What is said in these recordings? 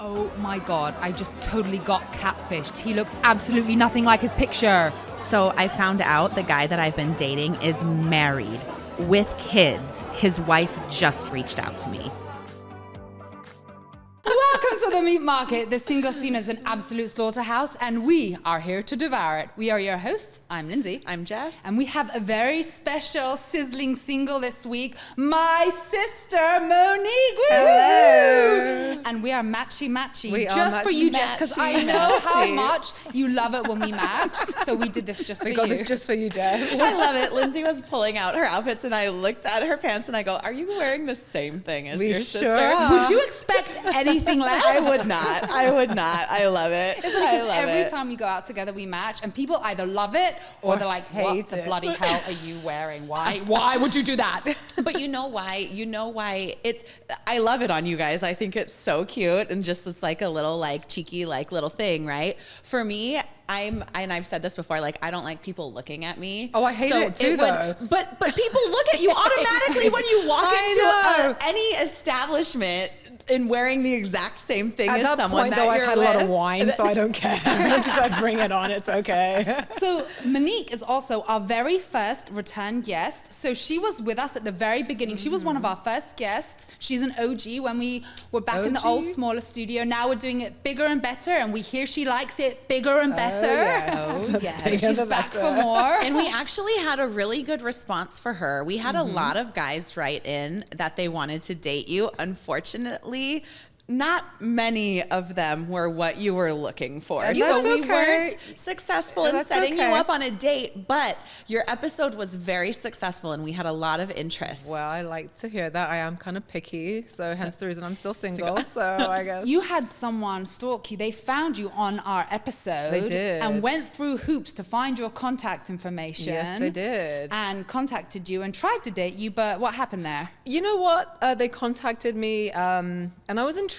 Oh my God, I just totally got catfished. He looks absolutely nothing like his picture. So I found out the guy that I've been dating is married with kids. His wife just reached out to me. Welcome to the meat market. The single scene is an absolute slaughterhouse, and we are here to devour it. We are your hosts. I'm Lindsay. I'm Jess. And we have a very special, sizzling single this week. My sister, Monique. Woo-hoo! Hello. And we are matchy-matchy. We are just for you, Jess, because I know how matchy. much you love it when we match. So we did this just for We you. got this just for you, Jess. I love it. Lindsay was pulling out her outfits and I looked at her pants and I go, are you wearing the same thing as We your sure sister? are. Would you expect anything less? I would not. I love it. It's only because every time we go out together, we match, and people either love it or they're like, "What hate the it." bloody hell are you wearing? Why would you do that?" But you know why? I love it on you guys. I think it's so cute and just it's like a little like cheeky like little thing, right? For me, I've said this before, like I don't like people looking at me. Oh, I hate it too, though. But people look at you automatically when you walk I into know. any establishment and wearing the exact same thing At as that someone point, that though, you're I've had a lot of with. wine, so I don't care. I just like, bring it on. It's okay. So Monique is also our very first return guest. So she was with us at the very beginning. She was one of our first guests. She's an OG when we were back in the OG? old, smaller studio. Now we're doing it bigger and better, and we hear she likes it bigger and better. yes. yes. Bigger She's the back better. for more. And we actually had a really good response for her. We had a lot of guys write in that they wanted to date you. Unfortunately, not many of them were what you were looking for. And So that's we okay. weren't successful in That's setting okay. you up on a date, but your episode was very successful and we had a lot of interest. Well, I like to hear that. I am kind of picky, so hence the reason I'm still single. So I guess. You had someone stalk you. They found you on our episode. They did. And went through hoops to find your contact information. Yes, they did. And contacted you and tried to date you, but what happened there? You know what? They contacted me, and I was intrigued.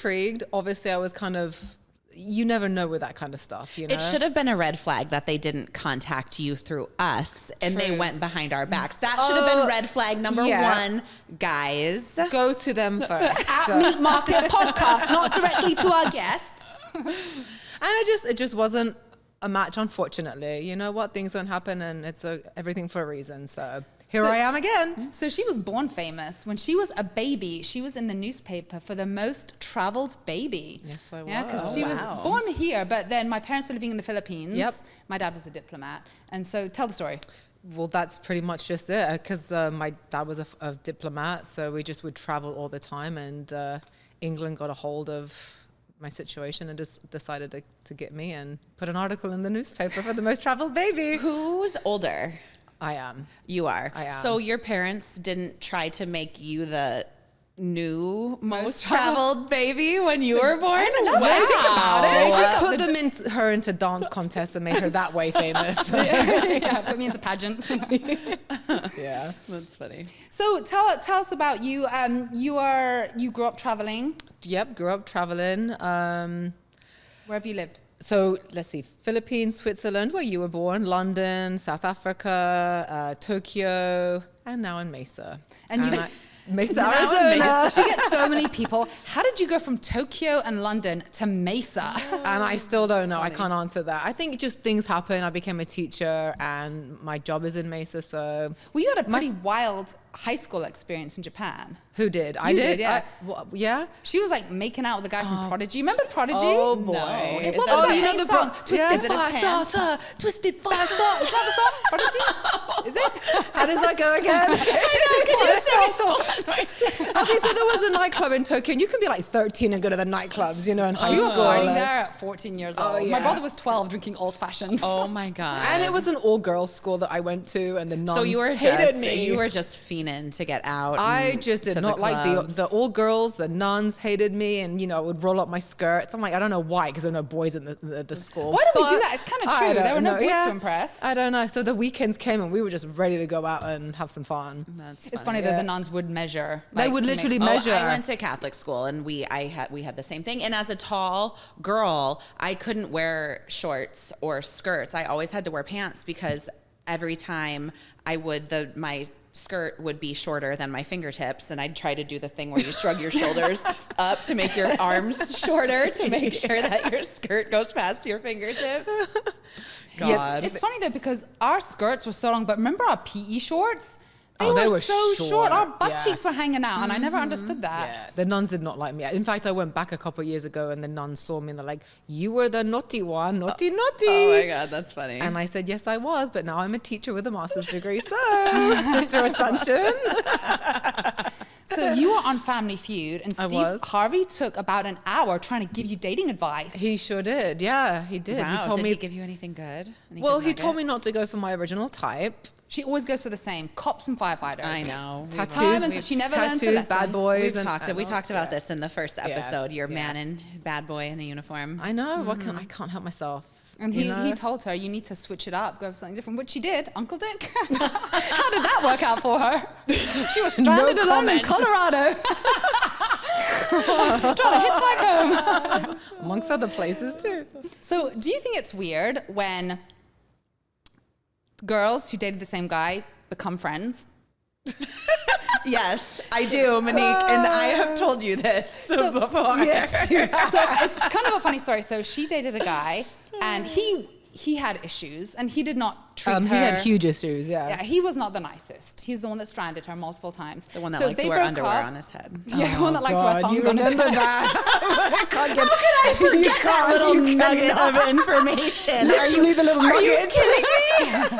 Obviously, I was kind of. You never know with that kind of stuff, you know? It should have been a red flag that they didn't contact you through us and they True. went behind our backs. That should have been red flag number one, guys. Go to them first. At So- Meat Market Podcast, not directly to our guests. And it just wasn't a match, unfortunately. You know what? Things don't happen, and it's everything for a reason. So here I am again. So she was born famous. When she was a baby, she was in the newspaper for the most traveled baby. Yes, I Yeah, because was. she Wow. was born here, but then my parents were living in the Philippines. Yep. My dad was a diplomat. And so tell the story. Well, that's pretty much just it. Because my dad was a diplomat, so we just would travel all the time. And England got a hold of my situation and just decided to get me and put an article in the newspaper for the most traveled baby. Who's older? I am. You are. I am. So your parents didn't try to make you the new most traveled traveled baby when you were born? Now that I think about it, They Wow. just put her into dance contests and made her that way famous. Yeah, put me into pageants. Yeah. That's funny. So tell us about you. You grew up traveling. Yep, grew up traveling. Where have you lived? So let's see, Philippines, Switzerland, where you were born, London, South Africa, Tokyo, and now in Mesa. And you- Mesa, Now in Arizona. Mesa. She gets so many people. How did you go from Tokyo and London to Mesa? And I still don't know. I can't answer that. I think just things happen. I became a teacher, and my job is in Mesa. So Well, you had a pretty wild high school experience in Japan. who did? I You did. did, yeah. Yeah. She was like making out with the guy from Prodigy. Remember Prodigy? Oh boy. No. It Is was that that a main the song. Twisted Is it a Fire pan? Starter. Twisted Fire Starter. Is that the song? Prodigy? Is it? How does that go again? Okay, so there was a nightclub in Tokyo, and you can be like 13 and go to the nightclubs, you know, in high You were school. partying like- there at 14 years old. Oh, My yes. brother was 12 drinking old fashions. Oh my God. And it was an all-girls school that I went to, and the nuns so you were hated me. you were just fiending to get out. I and just did to not like clubs. the all-girls. The nuns hated me, and I would roll up my skirts. I'm like, I don't know why, because there were no boys in the school. Why did we do But that? It's kind of I true. There don't were no know. boys Yeah. to impress. I don't know. So the weekends came, and we were just ready to go out and have some fun. It's funny that Yeah. the nuns would measure. They would to literally make- measure. I went to Catholic school and we had the same thing. And as a tall girl, I couldn't wear shorts or skirts. I always had to wear pants because every time I would my skirt would be shorter than my fingertips, and I'd try to do the thing where you shrug your shoulders up to make your arms shorter to make sure that your skirt goes past your fingertips. God. It's funny though, because our skirts were so long, but remember our PE shorts? They were so short. Our butt Yeah. cheeks were hanging out, and I never understood that. Yeah, the nuns did not like me. In fact, I went back a couple of years ago, and the nuns saw me, and they're like, "You were the naughty one, naughty." Oh my God, that's funny. And I said, "Yes, I was, but now I'm a teacher with a master's degree." So, Sister Assumption. So you were on Family Feud, and I Steve was. Harvey took about an hour trying to give you dating advice. He sure did. Yeah, he did. Wow, He told did me. he give you anything good? Well, he told me not to go for my original type. She always goes for the same: cops and firefighters. I know. Time and she never learns a tattoos, lesson. bad boys. We talked about this in the first episode. Your man and bad boy in a uniform. I know. What can I can't help myself. And you he know? told her, you need to switch it up, go for something different, which she did. Uncle Dick. How did that work out for her? She was stranded alone in Colorado. Trying to hitchhike home. Amongst other places too. So do you think it's weird when girls who dated the same guy become friends? Yes, I do, Monique, and I have told you this before. Yes. So it's kind of a funny story. So she dated a guy, and he had issues, and he did not treat her. He had huge issues. Yeah, he was not the nicest. He's the one that stranded her multiple times. The one that So liked to they wear broke underwear up. on his head. Yeah, the one that liked to wear God, you thongs on his remember head. that? How could I forget that little nugget of information? Literally the little Are you nugget. kidding me?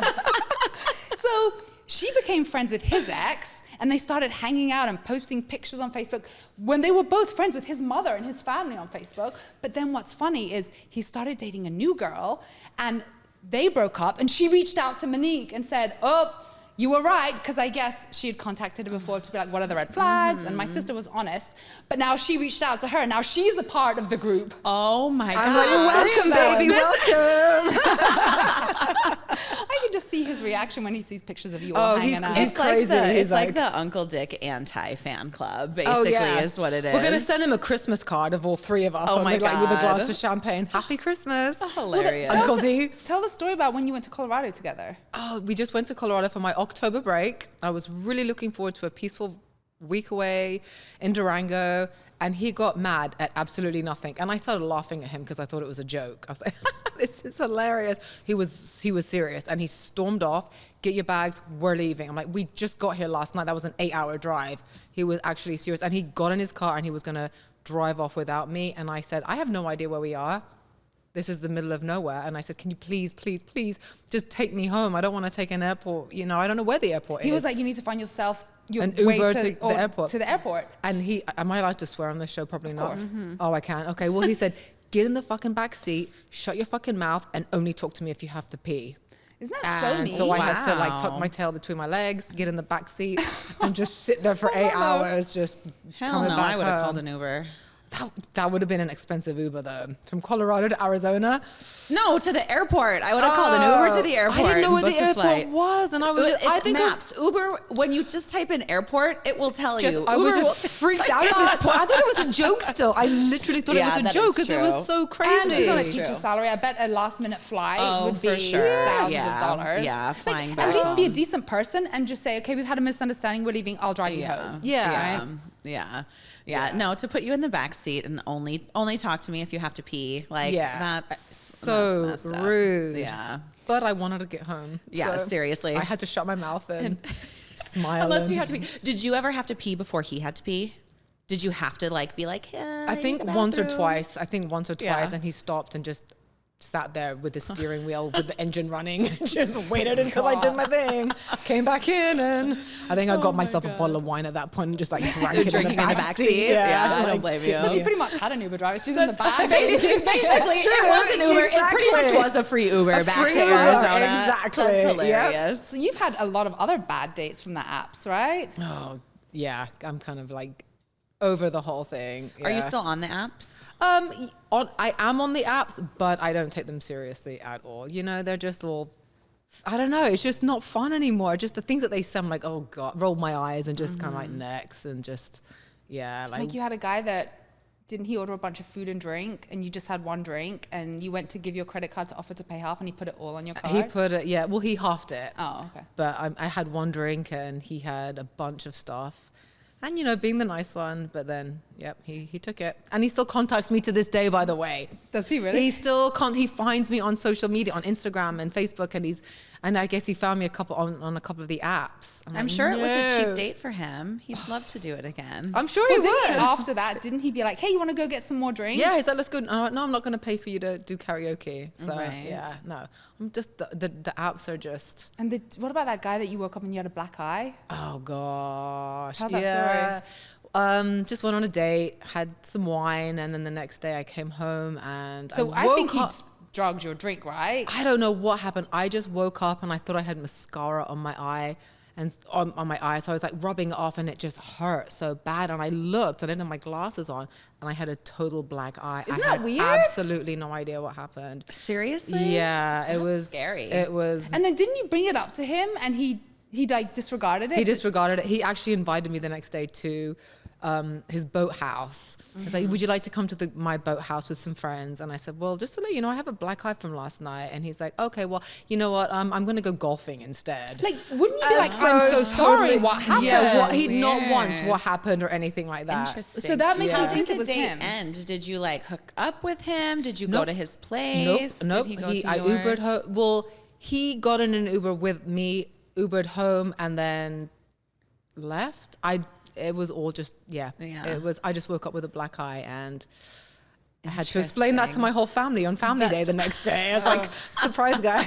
So she became friends with his ex, and they started hanging out and posting pictures on Facebook when they were both friends with his mother and his family on Facebook. But then what's funny is he started dating a new girl, and they broke up, and she reached out to Monique and said, "Oh, you were right," because I guess she had contacted her before to be like, what are the red flags? And my sister was honest. But now she reached out to her. Now she's a part of the group. Oh my God. I'm like, welcome, baby, welcome. I can just see his reaction when he sees pictures of you all hanging out. he's crazy. It's like like- the Uncle Dick anti-fan club, basically, is what it is. We're gonna send him a Christmas card of all three of us. Oh on my the, like, with a glass God. of champagne. Happy Christmas. Hilarious. Uncle D. Tell the story about when you went to Colorado together. Oh, we just went to Colorado for my October break. I was really looking forward to a peaceful week away in Durango, and he got mad at absolutely nothing. And I started laughing at him because I thought it was a joke. I was like, this is hilarious. He was serious, and he stormed off. Get your bags, we're leaving. I'm like, we just got here last night. That was an 8-hour drive. He was actually serious, and he got in his car and he was gonna drive off without me. And I said, I have no idea where we are. This is the middle of nowhere. And I said, can you please just take me home? I don't want to take an airport. You know, I don't know where the airport is. He was like, you need to find yourself your An way Uber to to the airport. To the airport. And he, am I allowed to swear on this show? Probably not. course. Oh, I can. Okay. Well, he said, get in the fucking back seat, shut your fucking mouth, and only talk to me if you have to pee. Isn't that so And mean? so I had to like Wow. tuck my tail between my legs, get in the back seat, and just sit there for 8 hours, just Hell coming no, back I would have home. called an Uber. That would have been an expensive Uber though. From Colorado to Arizona. No, to the airport. I would have called an Uber to the airport. I didn't know where and the booked a airport flight. was, and I was. It's I think maps. Uber, when you just type in airport, it will tell you. I was Uber just will- freaked out at this point. I thought it was a joke still. I literally thought Yeah, it was that a joke is because it was true. so And crazy. she's on a True. teacher's salary. I bet a last minute flight Oh, would for be sure. thousands Yeah. of dollars. Yeah, Like, flying at back least be a home. decent person and just say, okay, we've had a misunderstanding. We're leaving. I'll drive you home. Yeah. Yeah. No, to put you in the back seat and only talk to me if you have to pee. Like that's so that's messed up. rude. Yeah. But I wanted to get home. Yeah, so seriously. I had to shut my mouth and smile. Unless you and- have to pee. Did you ever have to pee before he had to pee? Did you have to like be like, yeah, I think once or twice. Yeah. And he stopped and just sat there with the steering wheel with the engine running and just waited until I did my thing. Came back in, and I think I got myself a bottle of wine at that point and just like drank it in Drinking the back seat. Yeah, I don't like, blame you. So she pretty much had an Uber driver. She's in the back. Basically, it was an Uber. It pretty Exactly. much was a free Uber A back free to Uber, Arizona. exactly. That's Yep. hilarious. So you've had a lot of other bad dates from the apps, right? Oh yeah, I'm kind of like over the whole thing. Are you yeah. still on the apps? I am on the apps, but I don't take them seriously at all. You know, they're just all, I don't know, it's just not fun anymore. Just the things that they say, I'm like, oh God, roll my eyes and just kind of like next and just, yeah. Like you had a guy that didn't he order a bunch of food and drink, and you just had one drink, and you went to give your credit card to offer to pay half, and he put it all on your card? He put it, yeah. Well, he halved it. Oh, okay. But I had one drink, and he had a bunch of stuff. And, you know, being the nice one, but then, yep, he took it. And he still contacts me to this day, by the way. Does he really? He still he finds me on social media, on Instagram and Facebook, and I guess he found me on a couple of the apps. I'm like, sure it was a no. cheap date for him. He'd love to do it again. I'm sure Well, he didn't would. after that, didn't he be like, hey, you want to go get some more drinks? Yeah, he's like, let's go. No, I'm not going to pay for you to do karaoke. So, Right. yeah, no. I'm just, the apps are just... And what about that guy that you woke up and you had a black eye? Oh, gosh. Tell that story. Just went on a date, had some wine, and then the next day I came home and So I think he drugged your drink, right? I don't know what happened. I just woke up and I thought I had mascara on my eye and on my eye. So I was like rubbing it off and it just hurt so bad. And I looked, I didn't have my glasses on, and I had a total black eye. Isn't I that had weird? absolutely no idea what happened. Seriously? Yeah, it was scary. It was. And then didn't you bring it up to him and he like disregarded it? He disregarded it. He actually invited me the next day to his boathouse. He's like, would you like to come to my boathouse with some friends? And I said, well, just to let you know, I have a black eye from last night. And he's like, okay, well, you know what? I'm going to go golfing instead. Like, wouldn't you be like, I'm so sorry, what happened? Yeah, he'd not Weird. once what happened or anything like that. Interesting. So that makes Yeah. me How think did it the was date him. end? Did you like hook up with him? Did you go Nope. to his place? Nope. Did he go to I yours? Ubered home. Well, he got in an Uber with me, Ubered home, and then left. It was all just, yeah. It was, I just woke up with a black eye, and I had to explain that to my whole family on family day the next day. I was like, surprise guys.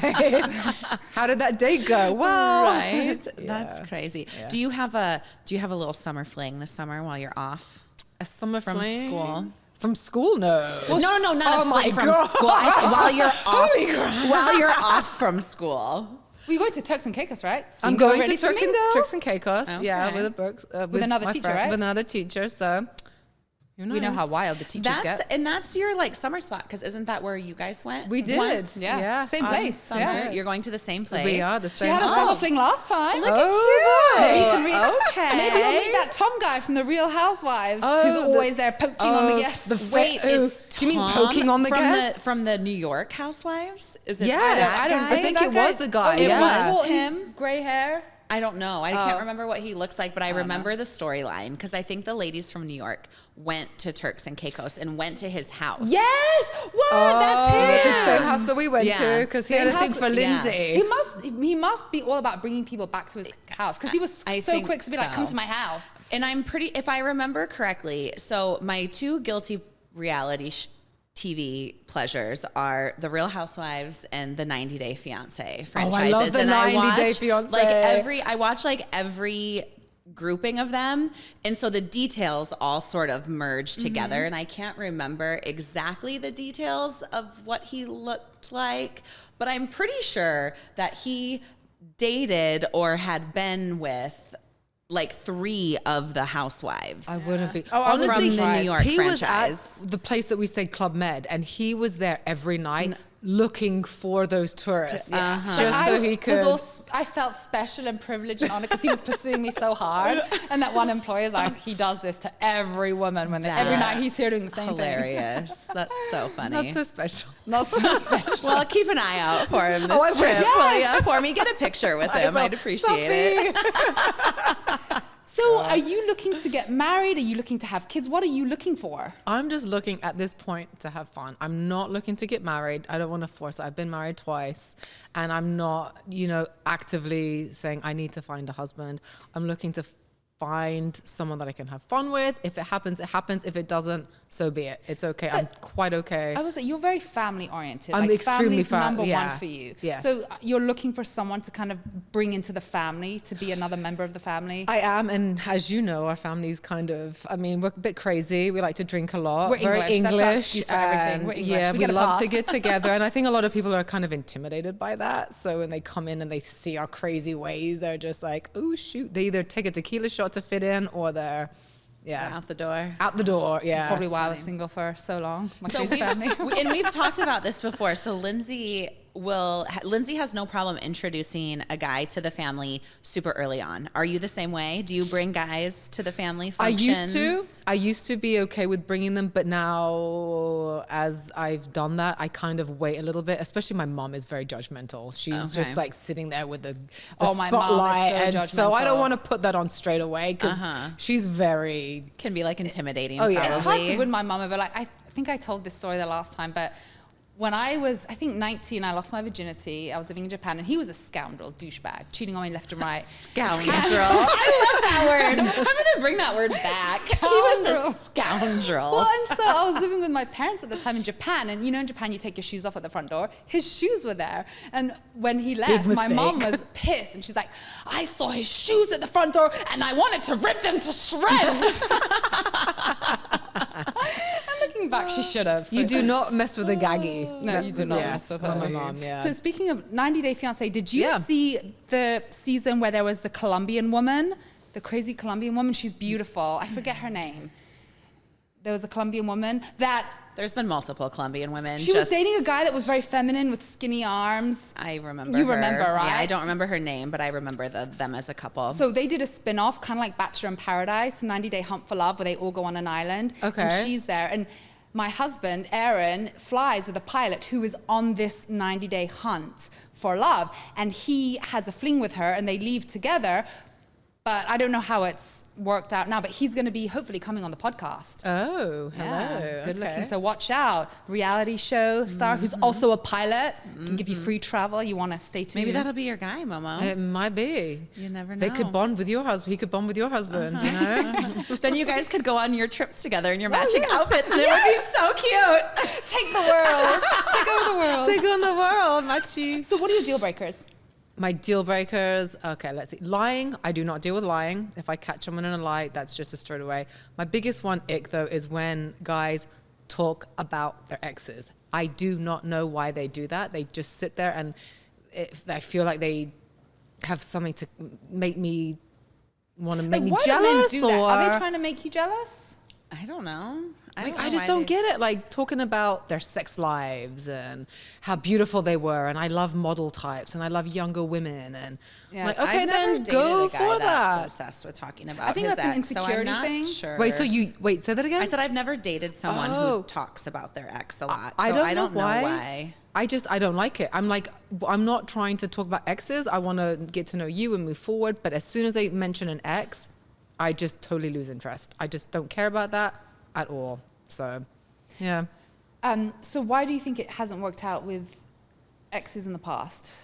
How did that date go? Well, Right. Yeah. That's crazy. Yeah. Do you have a little summer fling this summer while you're off a summer from fling? school? From school? No. No, not oh a my fling from God. school. While you're off, while you're off from school. Well, you're going to Turks and Caicos, right? I'm Single, going ready to mingle. Turks and Caicos. Yeah, Okay. with a books, With another my teacher, friend, right? With another teacher. So, who knows? We know how wild the teachers get. That's your like summer spot, because isn't that where you guys went? We did. once? Yeah. Same On place. summer. Yeah. You're going to the same place. We are the She same. had a Oh. summer fling last time. Look at you. Maybe you can Okay. Maybe you'll meet that Tom guy from the Real Housewives who's Oh, always there poaching on the guests. Wait, it's do you mean Tom poking on the from guests? from the New York Housewives? Is it Yes, that guy? I think it was the guy. It yeah. was He's him? Gray hair. I don't know. I can't remember what he looks like, but I don't know. remember the storyline, because I think the ladies from New York went to Turks and Caicos and went to his house. Yes. What? That's him. The same house that we went Yeah. to, because he Same had a thing house- for yeah. Lindsay. He must be all about bringing people back to his house, because he was I so think quick to be like, come so. to my house. And I'm if I remember correctly, so my two guilty reality TV pleasures are The Real Housewives and the 90 Day Fiancé franchises. I love the and 90 I Day watch, Fiancé. I watch like every grouping of them, and so the details all sort of merge together, and I can't remember exactly the details of what he looked like, but I'm pretty sure that he dated or had been with like 3 of the housewives. I wouldn't be. Oh, I was Honestly, from the New York he franchise. was at the place that we stayed Club Med, and he was there every night looking for those tourists, just so he could. I felt special and privileged and honored because he was pursuing me so hard. And that one employer's like, he does this to every woman when every night he's here doing the same thing. Hilarious. That's so funny. Not so special. Not so special. Well, keep an eye out for him this I will. trip. Yes. Yeah, for me, get a picture with him. I'd appreciate it. So are you looking to get married? Are you looking to have kids? What are you looking for? I'm just looking at this point to have fun. I'm not looking to get married. I don't want to force it. I've been married twice, and I'm not, actively saying I need to find a husband. I'm looking to find someone that I can have fun with. If it happens, it happens. If it doesn't, so be it. It's okay. I'm quite okay. I was like, you're very family oriented. I'm like extremely family's number yeah. one for you. Yes. So you're looking for someone to kind of bring into the family, to be another member of the family. I am, and as you know, our family's kind of, we're a bit crazy. We like to drink a lot. We're very English. That's our English. excuse for everything. We're English. Yeah, We we get a love pass. to get together. And I think a lot of people are kind of intimidated by that. So when they come in and they see our crazy ways, they're just like, oh, shoot. They either take a tequila shot to fit in, or they're, Out the door. out the door. Yeah. That's probably why I was single for so long. My So crazy family. and we've talked about this before. So Lindsay Lindsay has no problem introducing a guy to the family super early on. Are you the same way? Do you bring guys to the family functions? I used to be okay with bringing them, but now as I've done that, I kind of wait a little bit. Especially my mom is very judgmental. She's just like sitting there with the my mom is so and so I don't judgmental. want to put that on straight away because she's very. Can be like intimidating. Oh, yeah. probably. It's hard to win my mum over. Like, I think I told this story the last time, but when I was, I think 19, I lost my virginity. I was living in Japan, and he was a scoundrel, douchebag, cheating on me left and right. Scoundrel. I love that word. I'm going to bring that word back. He was a scoundrel. Well, and so I was living with my parents at the time in Japan, and you know in Japan you take your shoes off at the front door. His shoes were there, and when he left, my mom was pissed, and she's like, I saw his shoes at the front door, and I wanted to rip them to shreds. And looking back, she should have. So. You do not mess with a gaggy. No, you do not Yes, mess with well, her. my mom, yeah. So speaking of 90 Day Fiancé, did you see the season where there was the Colombian woman, the crazy Colombian woman? She's beautiful. I forget her name. There was a Colombian woman that... There's been multiple Colombian women. She was dating a guy that was very feminine with skinny arms. I remember You her. remember, right? Yeah, I don't remember her name, but I remember them as a couple. So they did a spin-off, kind of like Bachelor in Paradise, 90 Day Hunt for Love, where they all go on an island. Okay. And she's there. And my husband, Aaron, flies with a pilot who is on this 90-day hunt for love. And he has a fling with her, and they leave together. But I don't know how it's worked out now, but he's going to be hopefully coming on the podcast. Oh, hello. Yeah, good Okay. looking. So watch out. Reality show star who's also a pilot, can give you free travel. You want to stay tuned. Maybe that'll be your guy, Momo. It might be. You never know. They could bond with your husband. He could bond with your husband, you know? Then you guys could go on your trips together in your matching outfits, and it would be so cute. Take the world. Take over the world. Take on the world, machi. So what are your deal breakers? My deal breakers, okay, let's see. Lying, I do not deal with lying. If I catch someone in a lie, that's just a straight away. My biggest one, ick, though, is when guys talk about their exes. I do not know why they do that. They just sit there and I feel like they have something to make me want to make me Why do jealous. men do that? Are they trying to make you jealous? I don't know. I just don't get it. Like talking about their sex lives and how beautiful they were, and I love model types, and I love younger women, and Yeah, like, I've okay, I've never then dated go a guy for that's that. obsessed with talking about I think his that's an ex, so I'm insecurity not thing. sure. Wait, so wait, say that again? I said I've never dated someone Oh. who talks about their ex a lot. I So don't, I don't know know why. why. I don't like it. I'm like, I'm not trying to talk about exes. I want to get to know you and move forward. But as soon as they mention an ex, I just totally lose interest. I just don't care about that at all. So, yeah. So why do you think it hasn't worked out with exes in the past?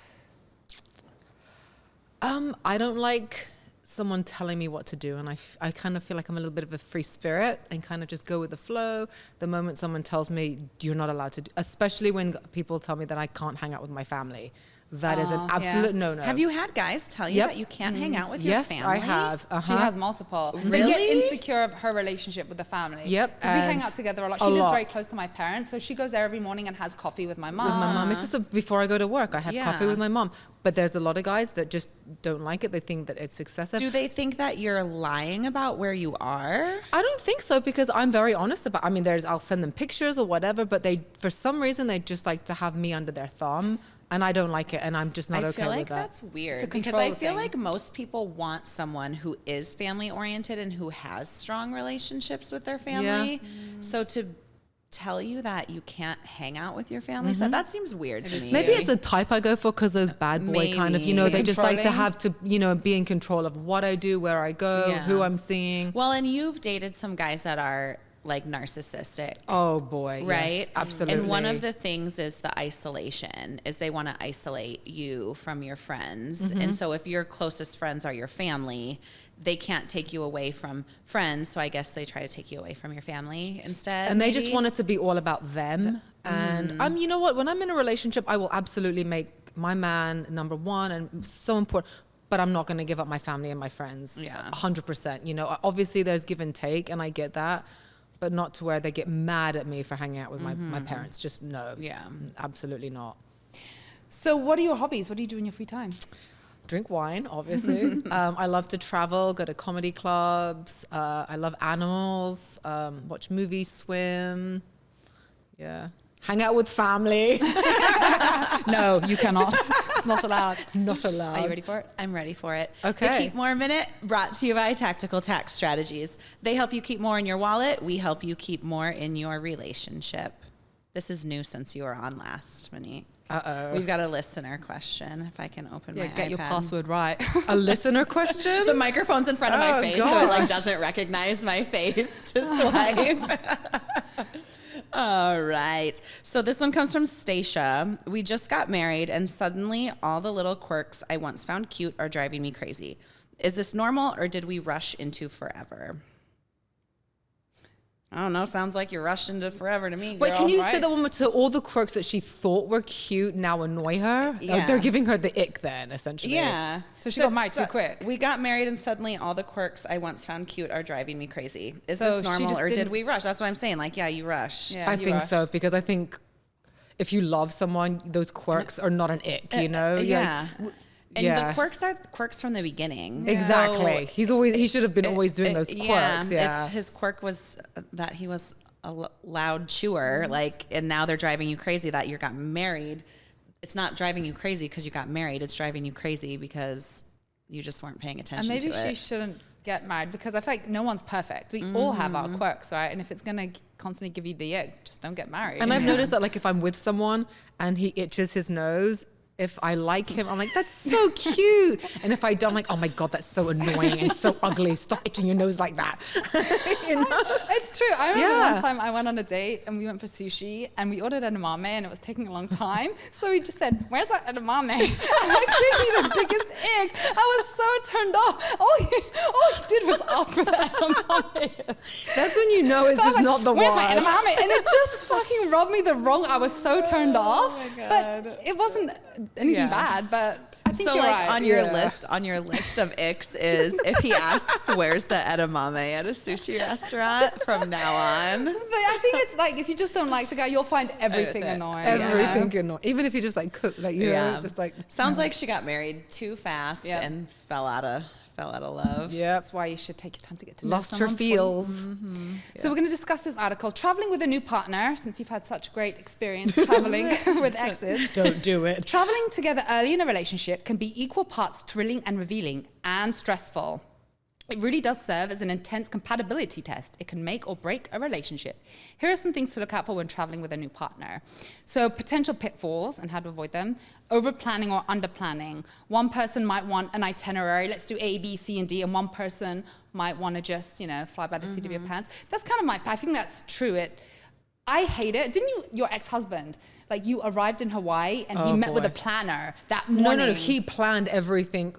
I don't like someone telling me what to do, and I kind of feel like I'm a little bit of a free spirit and kind of just go with the flow. The moment someone tells me you're not allowed to do, especially when people tell me that I can't hang out with my family, that is an absolute no-no. Have you had guys tell you Yep. that you can't hang out with your Yes, family? I have. She has multiple. They Really? get insecure of her relationship with the family. Yep, Because we hang and out together a lot. a She lives lot. very close to my parents, so she goes there every morning and has coffee with my mom. With my mom. It's just before I go to work, I have coffee Yeah. with my mom. But there's a lot of guys that just don't like it. They think that it's excessive. Do they think that you're lying about where you are? I don't think so, because I'm very honest about. I mean, I'll send them pictures or whatever, but for some reason they just like to have me under their thumb, and I don't like it, and I'm just not I okay feel like with that. that's weird It's a because control I feel thing. like most people want someone who is family oriented and who has strong relationships with their family. So to tell you that you can't hang out with your family, so that seems weird to me. Maybe it's the type I go for, because those bad boy kind of, Maybe. they just like to Controlling. have to, be in control of what I do, where I go, Yeah. who I'm seeing. Well, and you've dated some guys that are like narcissistic. Oh boy, Right? yes, absolutely. And one of the things is the isolation, is they want to isolate you from your friends. And so if your closest friends are your family, they can't take you away from friends. So I guess they try to take you away from your family instead. And they just maybe? want it to be all about them. And you know what? When I'm in a relationship, I will absolutely make my man number one and so important. But I'm not going to give up my family and my friends. Yeah. 100%. Obviously there's give and take, and I get that. But not to where they get mad at me for hanging out with my parents. Just no. Yeah. Absolutely not. So what are your hobbies? What do you do in your free time? Drink wine, obviously. I love to travel, go to comedy clubs. I love animals, watch movies, swim. Yeah. hang out with family. No, you cannot. It's not allowed. Not allowed. Are you ready for it? I'm ready for it. Okay. The Keep More Minute, brought to you by Tactical Tax Strategies. They help you keep more in your wallet. We help you keep more in your relationship. This is new since you were on last, Monique. Uh-oh. We've got a listener question. If I can open my Get your iPad. password right. A listener question? The microphone's in front of my Oh, face, so it like gosh. doesn't recognize my face to swipe. All right. So this one comes from Stacia. We just got married and suddenly all the little quirks I once found cute are driving me crazy. Is this normal or did we rush into forever? I don't know. Sounds like you rushed into forever to me. Wait, girl, can you right? say that one more? So all the quirks that she thought were cute now annoy her? Yeah. They're giving her the ick then, essentially. Yeah. So she got married too quick. We got married and suddenly all the quirks I once found cute are driving me crazy. Is So this she normal just or did didn't- we rush? That's what I'm saying. Like, yeah, you rushed. Yeah. I you think rushed. so, because I think if you love someone, those quirks are not an ick, you know? You're Yeah. like, And yeah. the quirks are quirks from the beginning. Exactly. So He should have been always doing those quirks. Yeah. If his quirk was that he was a loud chewer, like, and now they're driving you crazy that you got married. It's not driving you crazy because you got married. It's driving you crazy because you just weren't paying And attention maybe to she it. shouldn't get married because I feel like no one's perfect. We all have our quirks, right? And if it's going to constantly give you the ick, just don't get married. And I've noticed that, like, if I'm with someone and he itches his nose, if I like him, I'm like, that's so cute. And if I don't, I'm like, oh my God, that's so annoying and so ugly. Stop itching your nose like that. You know? It's true. I remember Yeah. one time I went on a date and we went for sushi and we ordered edamame and it was taking a long time. So we just said, "Where's that edamame?" And like, gave me the biggest ick. I was so turned off. All he did was ask for the edamame. That's when you know it's So I was just like, not the "Where's my one. edamame?" And it just fucking rubbed me the wrong. I was so turned off. my But God. it wasn't anything Yeah. bad. But I think So you're like right. on your Yeah. list of icks is if he asks where's the edamame at a sushi restaurant from now on. But I think it's like if you just don't like the guy, you'll find everything Everything. annoying. Everything annoying. Even if you just like cook, like, you know, just like, sounds like she got married too fast Yeah. and fell out of love. yeah. That's why you should take your time to get to know Lost her someone. feels. So we're going to discuss this article, traveling with a new partner, since you've had such great experience traveling with exes. Don't do it. Traveling together early in a relationship can be equal parts thrilling and revealing and stressful. It really does serve as an intense compatibility test. It can make or break a relationship. Here are some things to look out for when traveling with a new partner. So potential pitfalls and how to avoid them. Over planning or under planning. One person might want an itinerary. Let's do A, B, C, and D. And one person might want to just, fly by the seat of your pants. That's kind of I think that's true. I hate it. Didn't you, your ex-husband, like you arrived in Hawaii and he met with a boy. planner that No, morning? no, he planned everything.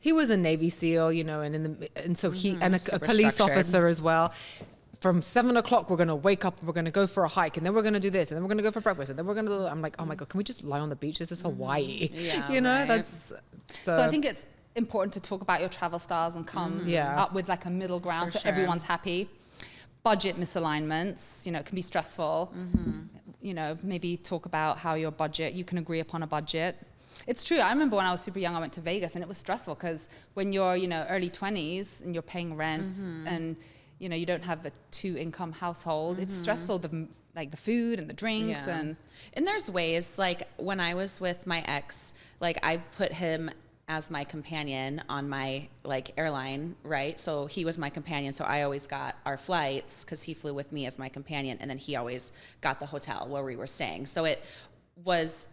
He was a Navy SEAL, and so he and a Super police structured. officer as well. From 7 o'clock, we're gonna wake up and we're gonna go for a hike, and then we're gonna do this, and then we're gonna go for breakfast, and then we're gonna. I'm like, oh my God, can we just lie on the beach? This is Hawaii. Yeah, you know, right. that's So I think it's important to talk about your travel styles and come Yeah. up with like a middle ground For so sure. everyone's happy. Budget misalignments, it can be stressful. Maybe talk about how your budget, you can agree upon a budget. It's true. I remember when I was super young, I went to Vegas and it was stressful because when you're, early 20s and you're paying rent and, you don't have a 2-income household, it's stressful, the food and the drinks and there's ways, like when I was with my ex, like I put him as my companion on my airline, right? So he was my companion. So I always got our flights because he flew with me as my companion. And then he always got the hotel where we were staying. So it wasn't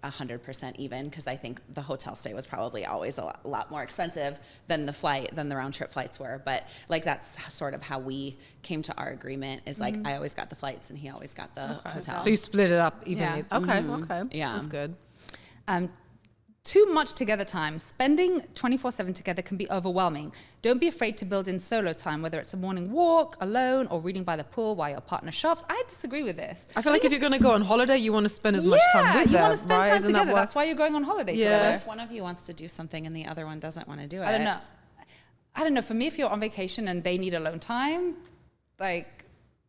100% even because I think the hotel stay was probably always a lot more expensive than the round trip flights were. But that's sort of how we came to our agreement is I always got the flights and he always got the hotel. so you split it up evenly. Yeah. Okay. Yeah. That's good. Too much together time. Spending 24/7 together can be overwhelming. Don't be afraid to build in solo time, whether it's a morning walk, alone, or reading by the pool while your partner shops. I disagree with this. I feel like if you're going to go on holiday, you want to spend as much time with you them, want to spend right? time Isn't that together. what- That's why you're going on holiday Yeah. together. If one of you wants to do something and the other one doesn't want to do it. I don't know. For me, if you're on vacation and they need alone time,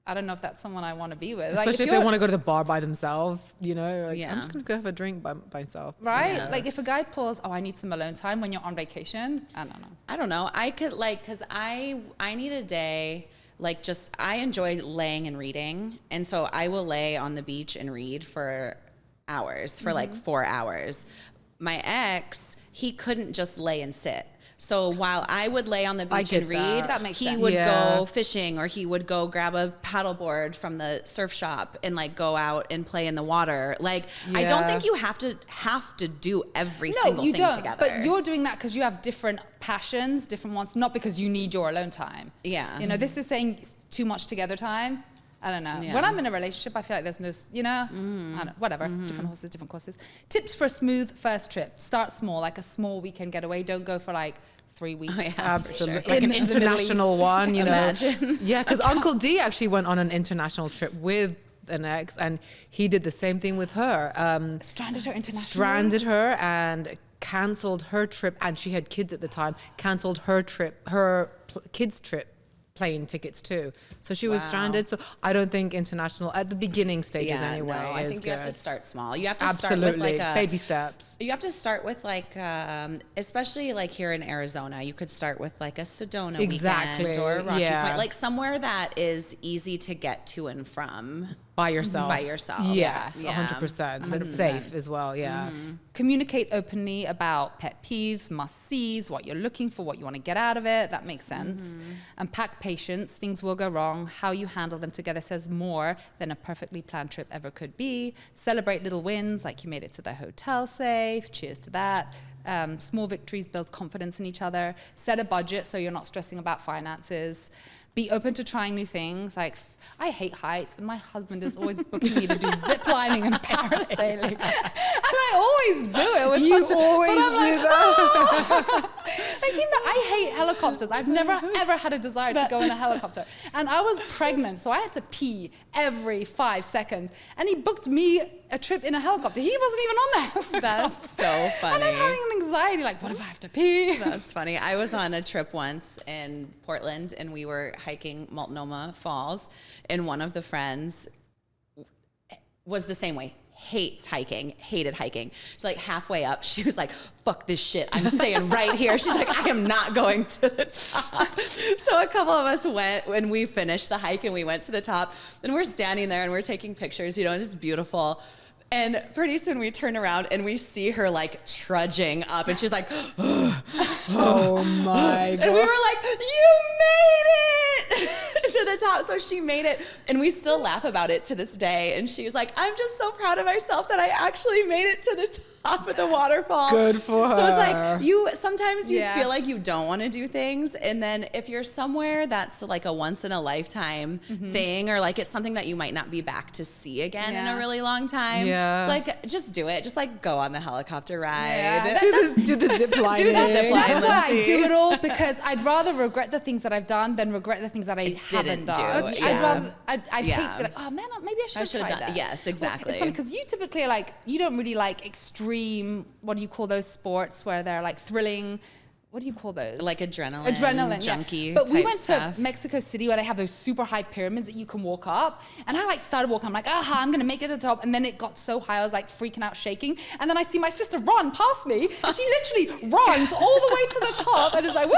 I don't know if that's someone I want to be with. Especially if they want to go to the bar by themselves, I'm Yeah. just going to go have a drink by myself. Right? Yeah. Like if a guy pulls, I need some alone time when you're on vacation, I don't know. I don't know. I could because I need a day I enjoy laying and reading. And so I will lay on the beach and read for hours, for like 4 hours. My ex, he couldn't just lay and sit. So while I would lay on the beach and read, he would go fishing, or he would go grab a paddleboard from the surf shop and like go out and play in the water. Like, I don't think you have to do every single thing together. But you're doing that because you have different passions, different wants, not because you need your alone time. Yeah. You know, this is saying too much together time. I don't know. Yeah. When I'm in a relationship, I feel like there's no, you know, I don't know, whatever. Different horses, different courses. Tips for a smooth first trip. Start small, like a small weekend getaway. Don't go for like 3 weeks. Oh, yeah, absolutely. Sure. Like an international one, you know. Imagine. Yeah, because Uncle D actually went on an international trip with an ex, and he did the same thing with her. Stranded her internationally? Stranded her and cancelled her trip, and she had kids at the time, cancelled her trip, kids' trip, plane tickets too. So she was stranded. So I don't think international at the beginning stages anyway. No, I think you have to start small. You have to start Absolutely. with like baby steps. You have to start with like, especially like here in Arizona, you could start with like a Sedona weekend or a Rocky Point, like somewhere that is easy to get to and from. By yourself. Yes, 100%. That's safe as well, Communicate openly about pet peeves, must-sees, what you're looking for, what you want to get out of it. That makes sense. And pack patience. Things will go wrong. How you handle them together says more than a perfectly planned trip ever could be. Celebrate little wins, like you made it to the hotel safe. Cheers to that. Small victories build confidence in each other. Set a budget so you're not stressing about finances. Be open to trying new things. Like, I hate heights, and my husband is always booking me to do zip lining and parasailing. And I always do it. With you such always do that. I hate helicopters. I've never, ever had a desire to go in a helicopter. And I was pregnant, so I had to pee every 5 seconds. And he booked me a trip in a helicopter. He wasn't even on the helicopter. That's so funny. And I'm having an anxiety, like, what if I have to pee? That's funny. I was on a trip once in Portland, and we were hiking Multnomah Falls, and one of the friends was the same way. Hated hiking. She's like halfway up, she was like, fuck this shit, I'm staying right here. She's like, I am not going to the top. So a couple of us went, when we finished the hike and we went to the top, and we're standing there and we're taking pictures, you know, and it's beautiful. And pretty soon we turn around and we see her like trudging up, and she's like, oh my God. And we were like, you made it to the top. So she made it, and we still laugh about it to this day. And she was like, I'm just so proud of myself that I actually made it to the top of the waterfall. Good for her. So it's like, sometimes you feel like you don't want to do things. And then if you're somewhere that's like a once in a lifetime thing, or like it's something that you might not be back to see again in a really long time. It's like, just do it. Just like go on the helicopter ride. Do the zip line. That's why I do it all, because I'd rather regret the things that I've done than regret the things that I haven't done. I'd hate to be like, oh man, maybe I should have tried that. Yes, exactly. Well, it's funny because you typically are like, you don't really like extreme, what do you call those sports where they're like thrilling? What do you call those? Like adrenaline junkie But we went stuff. to Mexico City where they have those super high pyramids that you can walk up. And I like started walking. I'm like, I'm going to make it to the top. And then it got so high, I was like freaking out, shaking. And then I see my sister run past me. And she literally runs all the way to the top and is like, woo!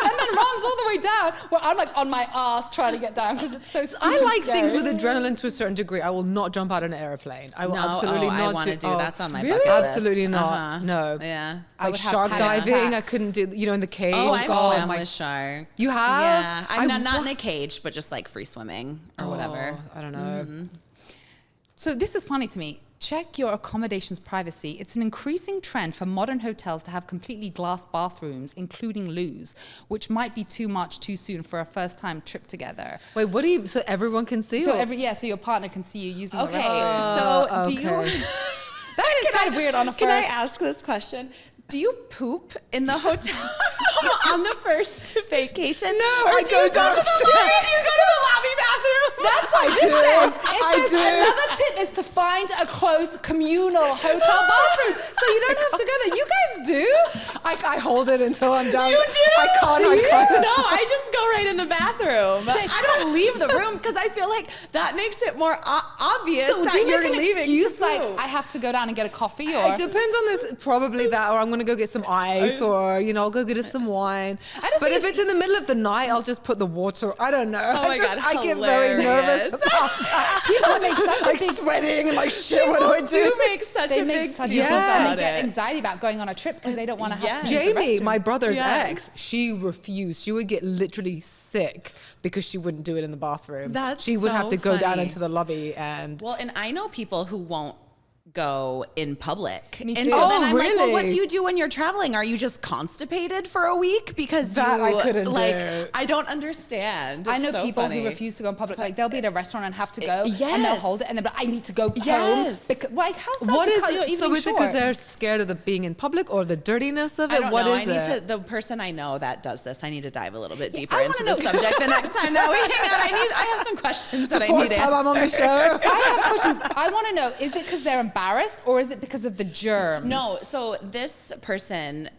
And then runs all the way down. Where I'm like on my ass trying to get down because it's so steep. I like scary. things with adrenaline to a certain degree. I will not jump out of an airplane. I will absolutely not I want to do. That's on my bucket list. Absolutely not. No. Yeah. Like shark diving, I couldn't do, you know, in the cage. Oh, I swam with sharks. You have? Yeah. I'm not in a cage, but just like free swimming or whatever. I don't know. So this is funny to me. Check your accommodation's privacy. It's an increasing trend for modern hotels to have completely glass bathrooms, including loos, which might be too much too soon for a first-time trip together. Wait, what do you, so everyone can see? So so your partner can see you using the Okay, restroom. so do you... That is kind of weird on a first... Can I ask this question? Do you poop in the hotel on the first vacation? No. Or do you go to the lobby bathroom? That's why it says another tip is to find a close communal hotel bathroom so you don't have to go there. You guys do? I hold it until I'm done. You do? I can't. No, I just go right in the bathroom. I don't leave the room because I feel like that makes it more obvious So that do you you're make an leaving. excuse to like, poop. I have to go down and get a coffee, or? It depends on this, probably that, or I'm gonna go get some ice, or I'll go get us some wine. just But think if it's in the middle of the night, I'll just put the water. I don't know. Oh my God, I get very hilarious. nervous about that. People make such a like big sweating and like shit. What do I People do? do make such they a make big such a deal big deal, and about they get it. anxiety about going on a trip because they don't want to have to Yes. use the Jamie, restroom. my brother's Yes. ex, she refused. She would get literally sick because she wouldn't do it in the bathroom. That's she would so have to go down funny. into the lobby and. Well, and I know people who won't go in public. Me And too. so Oh, then I'm like, well, what really? do you do when you're traveling? Are you just constipated for a week? Because That you, I couldn't like, do. I don't understand. I know It's so people funny. who refuse to go in public. Like they'll be at a restaurant and have to go, and they'll Yes. hold it, and they'll be like, I need to go Yes. home. Because, like, how sad What to is cut your it? So evening is it because short? they're scared of the being in public or the dirtiness of it? I don't What know. is I need it? to. The person I know that does this, I need to dive a little bit deeper I into wanna the know- subject the next time that we hang out. I have some questions that I Fourth need time I'm on the answered. show. I have questions. I want to know: is it because they're embarrassed, or is it because of the germs? No, so this person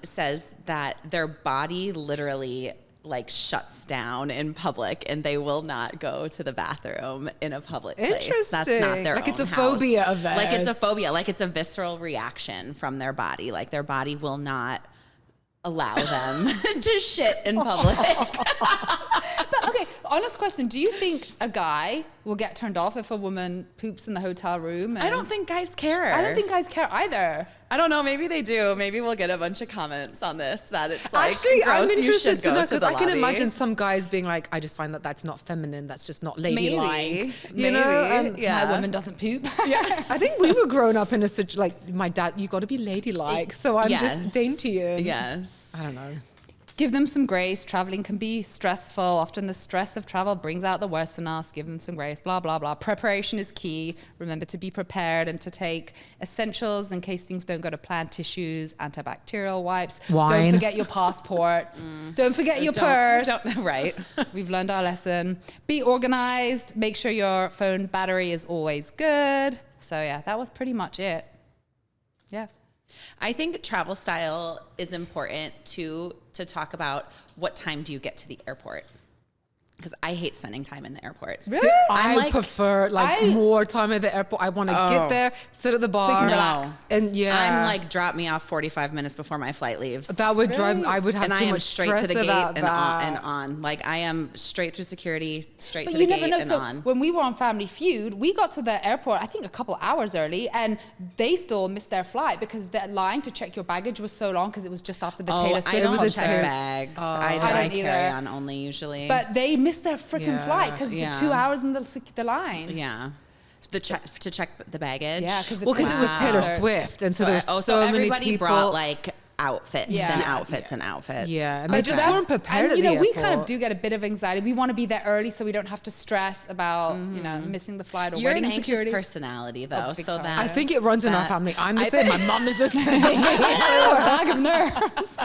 says that their body literally like shuts down in public and they will not go to the bathroom in a public place. That's not Interesting. their Like it's own a phobia house. of Like it's a theirs. phobia, like it's a visceral reaction from their body. Like their body will not allow them to shit in public. But okay, honest question: do you think a guy will get turned off if a woman poops in the hotel room? I don't think guys care. I don't think guys care either. I don't know. Maybe they do. Maybe we'll get a bunch of comments on this that it's like, Actually, I'm gross, you interested should to go know to because the I can lobby. imagine some guys being like, I just find that that's not feminine. That's just not ladylike. Maybe. You know? And Yeah. My woman doesn't poop. I think we were grown up in a situation like my dad. You got to be ladylike. So I'm just dainty. And Yes. I don't know. Give them some grace. Traveling can be stressful. Often the stress of travel brings out the worst in us. Give them some grace, blah, blah, blah. Preparation is key. Remember to be prepared and to take essentials in case things don't go to plan: tissues, antibacterial wipes. Wine. Don't forget your passport. Don't forget your purse. Right. We've learned our lesson. Be organized. Make sure your phone battery is always good. So yeah, that was pretty much it. Yeah. I think travel style is important to talk about what time do you get to the airport. Because I hate spending time in the airport. Really? See, I'm I like- prefer more time at the airport. I want to get there, sit at the bar, you can relax. and I'm like, drop me off 45 minutes before my flight leaves. that would drive. Really? I would have and too I am much straight stress to the gate about and that. on. Like I am straight through security, straight But to you the never gate know. and So on. when we were on Family Feud, we got to the airport, I think a couple hours early, and they still missed their flight because the line to check your baggage was so long because it was just after the Taylor I Swift don't concert. check bags. I I don't carry either. on only usually. But they missed their freaking Yeah. flight because Yeah. the 2 hours in the line. yeah, to check the baggage. Yeah, 'cause the Well, because it was Wow. Taylor Swift, and so there's so many everybody people. brought like outfits Yeah. and Yeah. outfits and outfits. Yeah, and But they just that's- weren't prepared and, at you know, the we kind of airport. do get a bit of anxiety. We want to be there early so we don't have to stress about, missing the flight or You're waiting an in anxious security. personality, though, big so time. that I think it runs in our that- family. I'm the same. My mom is the same. Bag of nerves.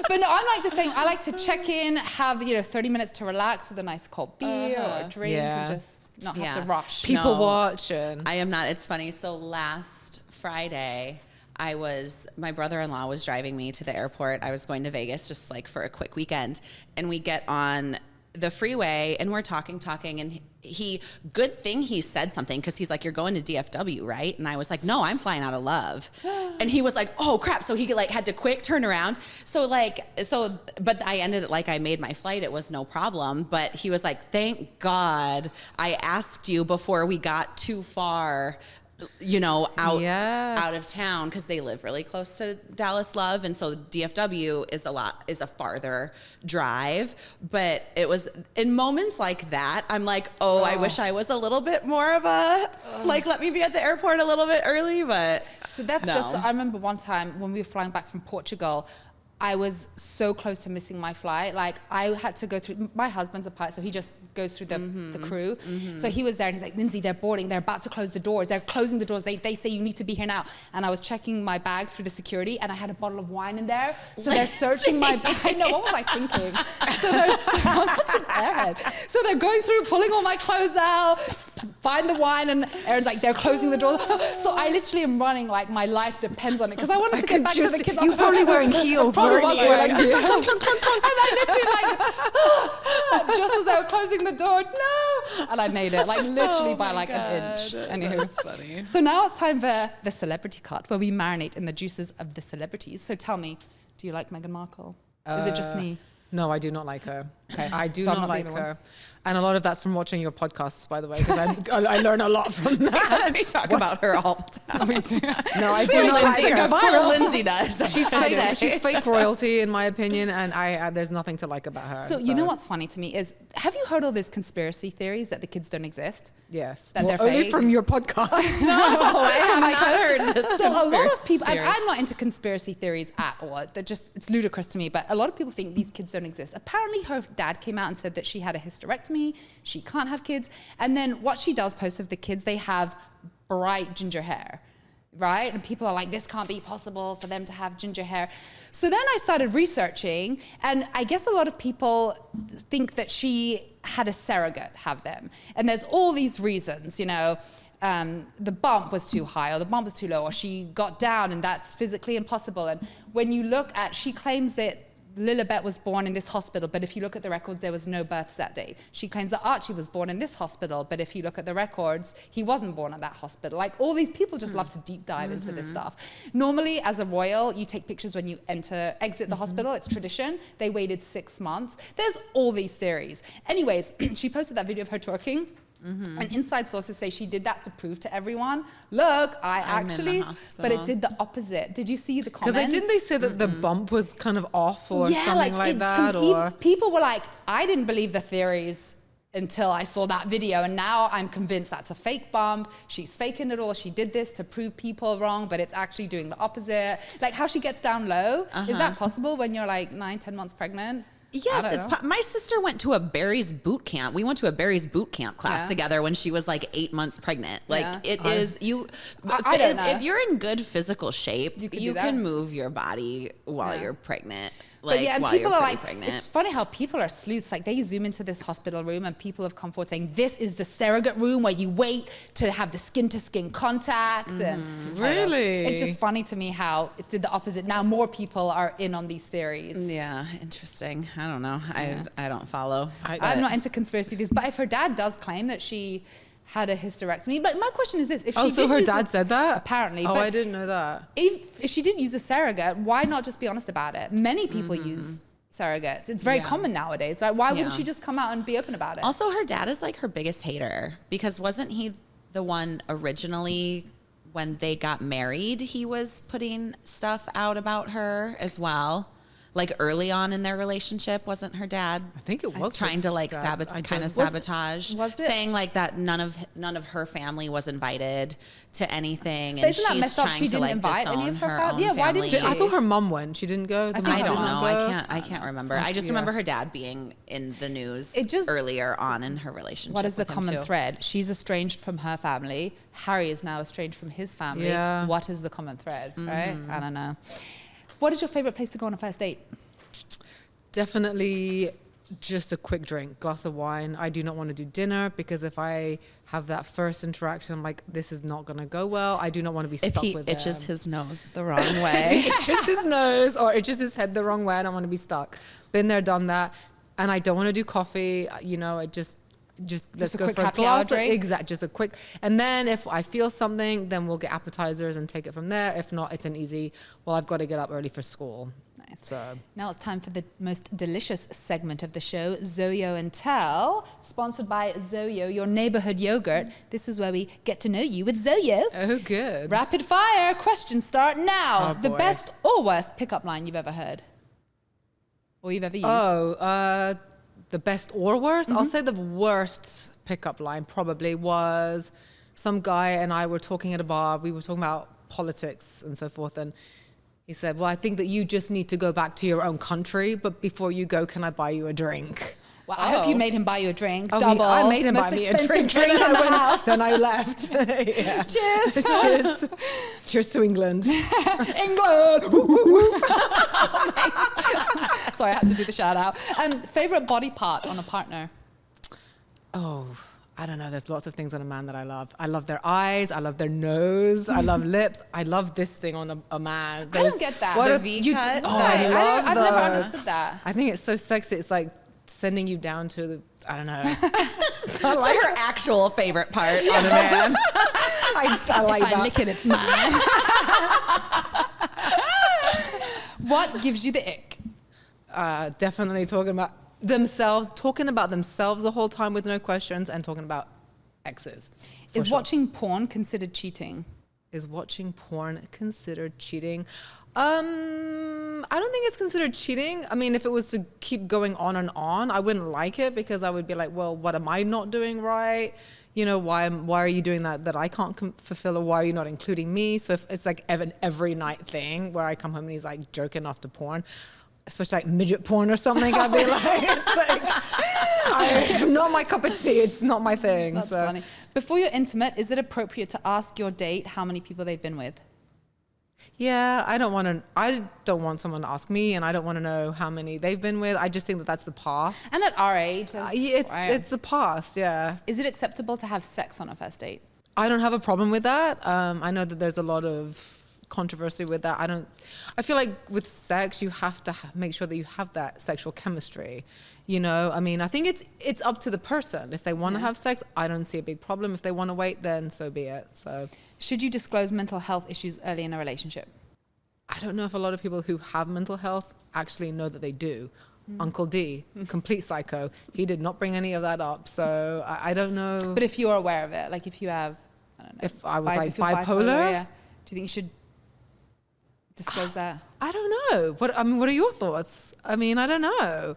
But no, I'm like the same. I like to check in, have 30 minutes to relax with a nice cold beer or a drink, Yeah. and just not have Yeah. to rush. People No. watch and I am not. It's funny. So last Friday, my brother-in-law was driving me to the airport. I was going to Vegas just like for a quick weekend. And we get on the freeway and we're talking. And good thing he said something because he's like, you're going to DFW, right? And I was like, no, I'm flying out of Love. And he was like, oh crap. So he like had to quick turn around. But I ended it like I made my flight. It was no problem. But he was like, thank God I asked you before we got too far out of town, because they live really close to Dallas Love, and so DFW is a farther drive. But it was in moments like that, I'm like, I wish I was a little bit more of a like, let me be at the airport a little bit early. But So that's no. just, I remember one time when we were flying back from Portugal, I was so close to missing my flight. Like I had to go through, my husband's a pilot, so he just goes through the crew. So he was there and he's like, Lindsay, they're boarding. They're about to close the doors. They're closing the doors. They say you need to be here now. And I was checking my bag through the security and I had a bottle of wine in there. So they're searching my bag. I know, what was I thinking? I was such an airhead. So they're going through, pulling all my clothes out, find the wine, and Aaron's like, they're closing the doors. So I literally am running like my life depends on it because I wanted to get back to the kids. You probably wearing heels. Probably was wearing heels. And I literally like, just as they were closing the door, no. And I made it, like literally by like an inch. Anywho. That's funny. So now it's time for the celebrity cut, where we marinate in the juices of the celebrities. So tell me, do you like Meghan Markle? Is it just me? No, I do not like her. Okay. I do So I'm not not like the only her. And a lot of that's from watching your podcasts, by the way, because I learn a lot from that. We talk about her all the time. No, I do not like her. Poor Lindsay does. She's fake royalty, in my opinion, and there's nothing to like about her. So you know what's funny to me is, have you heard all those conspiracy theories that the kids don't exist? Yes. That they're only fake? from your podcast. No, I have not heard this. So a lot of people, and theory. I'm not into conspiracy theories at all. It's ludicrous to me, but a lot of people think these kids don't exist. Apparently her dad came out and said that she had a hysterectomy, she can't have kids. And then what she does post of the kids, they have bright ginger hair, right? And people are like, this can't be possible for them to have ginger hair. So then I started researching, and I guess a lot of people think that she had a surrogate have them. And there's all these reasons, you know, the bump was too high or the bump was too low or she got down and that's physically impossible. And when you look at, she claims that Lilibet was born in this hospital, but if you look at the records, there was no births that day. She claims that Archie was born in this hospital, but if you look at the records, he wasn't born at that hospital. Like all these people just love to deep dive into this stuff. Normally, as a royal, you take pictures when you exit the hospital. It's tradition. They waited 6 months. There's all these theories. Anyways, she posted that video of her twerking. And inside sources say she did that to prove to everyone, look, but it did the opposite. Did you see the comments? Because didn't they say that the bump was kind of off or something like that? Or people were like, I didn't believe the theories until I saw that video, and now I'm convinced that's a fake bump. She's faking it all. She did this to prove people wrong, but it's actually doing the opposite. Like how she gets down low. Is that possible when you're like 9-10 months pregnant? Yes, my sister went to a Barry's boot camp. We went to a Barry's boot camp class together when she was like 8 months pregnant. Like it is you. I don't know. If you're in good physical shape, you can move your body while you're pregnant. Like, and while people you're are like, pregnant. it's funny how people are sleuths. Like they zoom into this hospital room and people have come forward saying, this is the surrogate room where you wait to have the skin to skin contact. And really? It's just funny to me how it did the opposite. Now more people are in on these theories. Yeah, interesting. I don't know. I don't follow. I'm not into conspiracy theories, but if her dad does claim that she had a hysterectomy. But my question is this: if she so her dad said that? Apparently. Oh, but I didn't know that. If she did use a surrogate, why not just be honest about it? Many people use surrogates. It's very common nowadays, right? Why wouldn't she just come out and be open about it? Also, her dad is like her biggest hater because wasn't he the one originally when they got married? He was putting stuff out about her as well. Like early on in their relationship, wasn't her dad? I think it was trying to like sabotage, was it? saying like that none of her family was invited to anything, But and isn't that she's messed up? trying She to didn't like invite any disown of her her family? own Yeah, why didn't family. she? I thought her mom went. She didn't go. I don't know. Go? I can't remember. I just remember her dad being in the news earlier on in her relationship. What is the with him common too. thread? She's estranged from her family. Harry is now estranged from his family. Yeah. What is the common thread, right? I don't know. What is your favorite place to go on a first date? Definitely just a quick drink, glass of wine. I do not want to do dinner because if I have that first interaction, I'm like, this is not going to go well. I do not want to be stuck with If he itches his nose the wrong If way. he itches his nose or itches his head the wrong way, I don't want to be stuck. Been there, done that. And I don't want to do coffee. You know, let's a go quick for a happy hour glass. drink? Exactly, just a quick. And then if I feel something, then we'll get appetizers and take it from there. If not, it's an easy, well, I've got to get up early for school. Nice. So Now it's time for the most delicious segment of the show, Zoyo and Tell, sponsored by Zoyo, your neighborhood yogurt. This is where we get to know you with Zoyo. Oh, good. Rapid fire, questions start now. Oh, The boy. best or worst pickup line you've ever heard? Or you've ever used? The best or worst? Mm-hmm. I'll say the worst pickup line probably was some guy and I were talking at a bar. We were talking about politics and so forth. And He said, well, I think that you just need to go back to your own country, but before you go, can I buy you a drink? Well, I hope you made him buy you a drink. Oh, Double. I made him Most buy me a expensive drink in the house. Then I left. Yeah. Cheers. Cheers. Cheers to England. England. Sorry, I had to do the shout out. Favorite body part on a partner? Oh, I don't know. There's lots of things on a man that I love. I love their eyes. I love their nose. I love lips. I love this thing on a man. I don't get that. What The if V you cut? Oh, No, I've never understood that. I think it's so sexy. It's like sending you down to the, I don't know. So her actual favorite part on a man. I like If I that. lick it, it's mine. What gives you the ick? Definitely talking about themselves the whole time with no questions and talking about exes. Is sure. watching porn considered cheating? Is watching porn considered cheating? I don't think it's considered cheating. I mean, if it was to keep going on and on, I wouldn't like it because I would be like, well, what am I not doing right? You know, why are you doing that I can't fulfill, or why are you not including me? So if it's like an every night thing where I come home and he's like jerking off to porn, especially like midget porn or something, I'd be like, it's like, not my cup of tea. It's not my thing. That's funny. Before you're intimate, is it appropriate to ask your date how many people they've been with? Yeah, I don't want someone to ask me, and I don't want to know how many they've been with. I just think that that's the past. And at our age, It's the past, yeah. Is it acceptable to have sex on a first date? I don't have a problem with that. I know that there's a lot of controversy with that. I feel like with sex, you have to make sure that you have that sexual chemistry. You know, I mean, I think it's up to the person. If they want to have sex, I don't see a big problem. If they want to wait, then so be it. So, should you disclose mental health issues early in a relationship? I don't know if a lot of people who have mental health actually know that they do. Uncle D, complete psycho. He did not bring any of that up. So I don't know. But if you're aware of it, like if you have, I don't know. If I was like if you're bipolar? yeah. Do you think you should disclose that? I don't know. What are your thoughts? I mean, I don't know.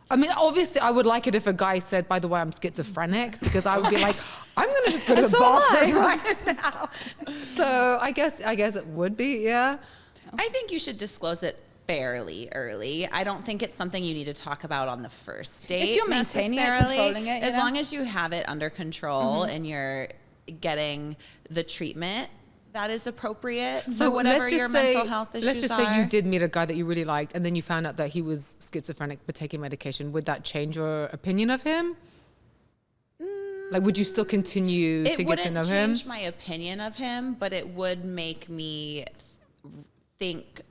I mean, obviously, I would like it if a guy said, by the way, I'm schizophrenic, because I would be like, I'm going to just go to the So am bathroom right now. So I guess it would be, yeah. I think you should disclose it fairly early. I don't think it's something you need to talk about on the first date. If you're maintaining it, necessarily. controlling it, as long as you have it under control and you're getting the treatment that is appropriate for whatever your mental health issues are. Let's just say you did meet a guy that you really liked, and then you found out that he was schizophrenic but taking medication. Would that change your opinion of him? Like, would you still continue to get to know him? It wouldn't change my opinion of him, but it would make me think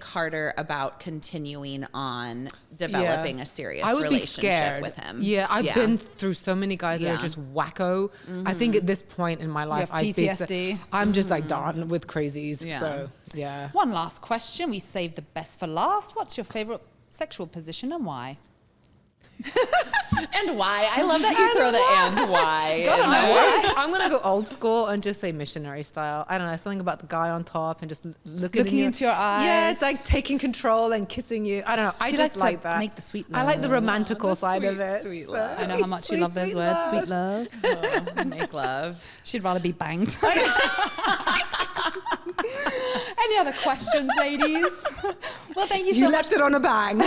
harder about continuing on developing a serious relationship with him. Yeah, I've been through so many guys that are just wacko. I think at this point in my life, have PTSD. I'm just like done with crazies. Yeah. So, yeah. One last question. We saved the best for last. What's your favorite sexual position and why? And why? I love that you throw the and why. in there. I'm going to go old school and just say missionary style. I don't know, something about the guy on top and just looking into your eyes. Yeah, it's like taking control and kissing you. I don't know. I She just likes like to that. make the sweet I like the love. romantical side of it. sweet So- love. I know how much you love those words. Sweet love. Make love. She'd rather be banged. Any other questions, ladies? Well, thank you so You much. left it on a bang.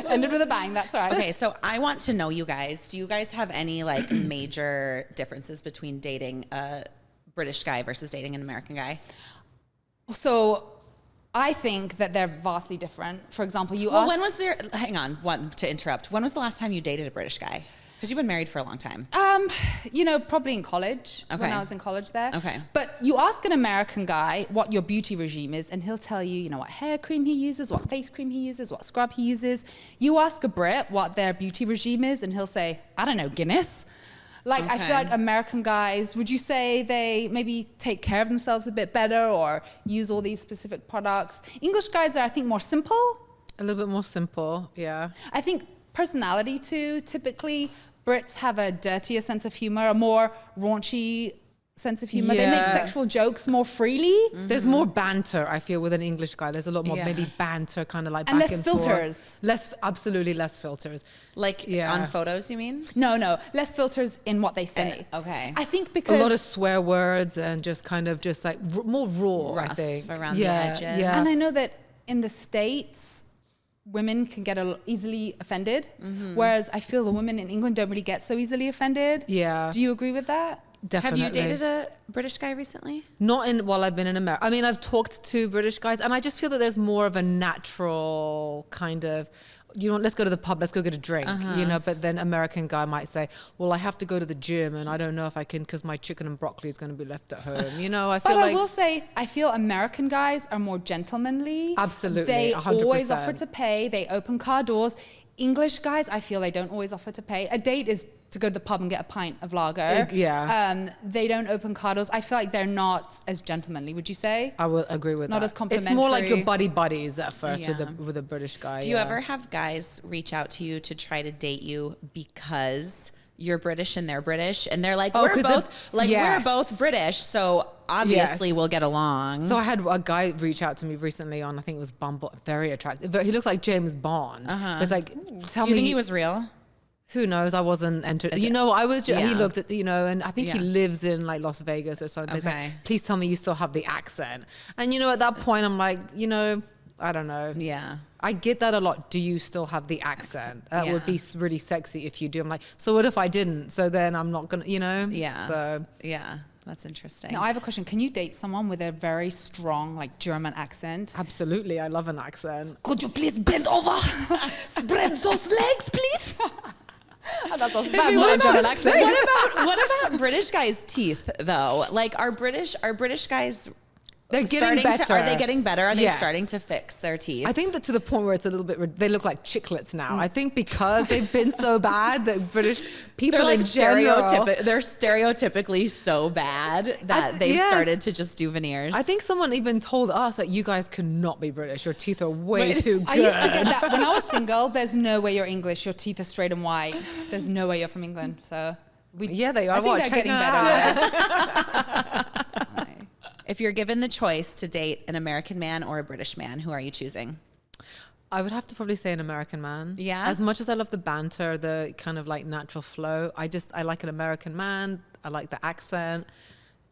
Ended with a bang. That's right. Okay, so I want to know you guys. Do you guys have any like major differences between dating a British guy versus dating an American guy? So I think that they're vastly different. For example, Well, when was there? Hang on, to interrupt. When was the last time you dated a British guy? Because you've been married for a long time. Probably in college, when Okay. I was in college there. Okay. But you ask an American guy what your beauty regime is, and he'll tell you, what hair cream he uses, what face cream he uses, what scrub he uses. You ask a Brit what their beauty regime is, and he'll say, I don't know, Guinness. Like, I feel Okay. like American guys, would you say they maybe take care of themselves a bit better or use all these specific products? English guys are, I think, more simple. A little bit more simple, yeah. I think personality too, typically Brits have a dirtier sense of humor, a more raunchy sense of humor. They make sexual jokes more freely. There's more banter, I feel, with an English guy. There's a lot more maybe banter, kind of like And back less and filters. Forth. Absolutely less filters. Like on photos, you mean? No, less filters in what they say. Okay. I think because A lot of swear words and just kind of just like more raw, I Rough think. around the edges. Yeah. And I know that in the States, women can get easily offended, whereas I feel the women in England don't really get so easily offended. Yeah. Do you agree with that? Definitely. Have you dated a British guy recently? Not while I've been in America. I mean, I've talked to British guys, and I just feel that there's more of a natural kind of, let's go to the pub, let's go get a drink, but then American guy might say, well, I have to go to the gym and I don't know if I can because my chicken and broccoli is going to be left at home. I feel I will say, I feel American guys are more gentlemanly. Absolutely, They 100%. always offer to pay. They open car doors. English guys, I feel they don't always offer to pay. A date is to go to the pub and get a pint of lager. They don't open car doors. I feel like they're not as gentlemanly, would you say? I will agree with that. Not as complimentary. It's more like your buddies at first with a British guy. Do you ever have guys reach out to you to try to date you because you're British and they're British and they're like, we're both British, so obviously we'll get along. So I had a guy reach out to me recently on, I think it was Bumble, very attractive, but he looks like James Bond. It's like, tell me. Do you think he was real? Who knows? I wasn't entered. I was just, he looked at, and I think he lives in like Las Vegas or something. He's like, please tell me you still have the accent. And at that point I'm like, I don't know. Yeah. I get that a lot. Do you still have the accent? That would be really sexy if you do. I'm like, so what if I didn't? So then I'm not going to, Yeah. So. Yeah. That's interesting. Now, I have a question. Can you date someone with a very strong, like, German accent? Absolutely. I love an accent. Could you please bend over? Spread those legs, please? What about British guys' teeth though? Like, are British guys? They're getting better. Are they getting better? Are they Yes. starting to fix their teeth? I think that to the point where it's a little bit, they look like chiclets now. I think because they've been so bad that British people they're like in general. they're stereotypically so bad that they've started to just do veneers. I think someone even told us that you guys cannot be British. Your teeth are way too good. I used to get that. When I was single, there's no way you're English. Your teeth are straight and white. There's no way you're from England. So they are. I think they're getting better. If you're given the choice to date an American man or a British man, who are you choosing? I would have to probably say an American man. Yeah. As much as I love the banter, the kind of like natural flow, I like an American man. I like the accent.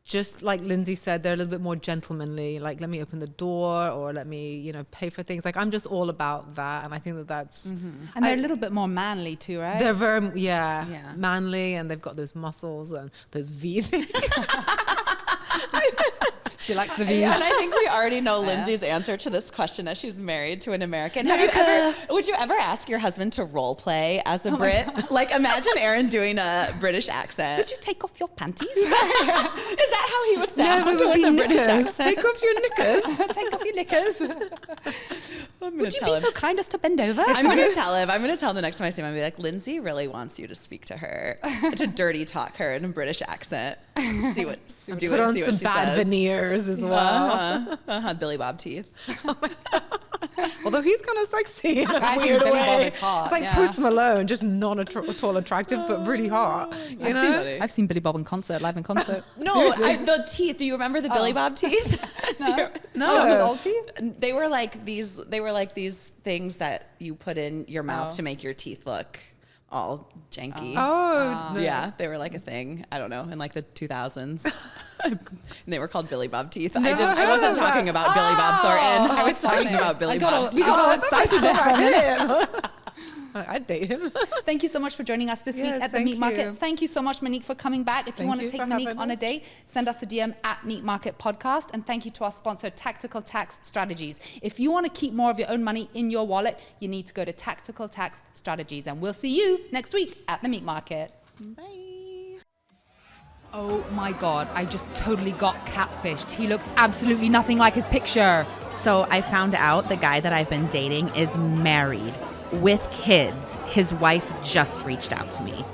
Just like Lindsay said, they're a little bit more gentlemanly. Like, let me open the door or let me, pay for things. Like, I'm just all about that. And I think that's... And they're a little bit more manly too, right? They're very, manly, and they've got those muscles and those V things. She likes the V. And I think we already know Lindsay's answer to this question as she's married to an American. Would you ever ask your husband to role play as a Brit? Like, imagine Aaron doing a British accent. Would you take off your panties? Is that how he would sound? No, it would be with a British knickers. accent? Take off your knickers. Take off your knickers. Would you be so kind as to bend over? I'm going to tell him. I'm going to tell him the next time I see him. I'll be like, Lindsay really wants you to speak to her, to dirty talk her in a British accent. See what Put on some bad veneers as well. Billy Bob teeth. Although he's kind of sexy in a I think weird Billy way. Bob is hot, It's like Post Malone, just not at all attractive, but really hot. I've seen Billy Bob in concert, live in concert. No, the teeth. Do you remember the Billy Bob teeth? No, his old teeth? They were like these. They were like these things that you put in your mouth to make your teeth look all janky. Yeah, they were like a thing. I don't know, in like the 2000s. And they were called Billy Bob teeth. I wasn't talking about Billy Bob Thornton. I was talking about Billy Bob teeth. We got all excited there for a minute. I'd date him. Thank you so much for joining us this week at the thank Meat Market. you. Thank you so much, Monique, for coming back. If you want to take Monique on a date, send us a DM at Meat Market Podcast. And thank you to our sponsor, Tactical Tax Strategies. If you want to keep more of your own money in your wallet, you need to go to Tactical Tax Strategies. And we'll see you next week at the Meat Market. Bye. Oh my God, I just totally got catfished. He looks absolutely nothing like his picture. So I found out the guy that I've been dating is married with kids. His wife just reached out to me.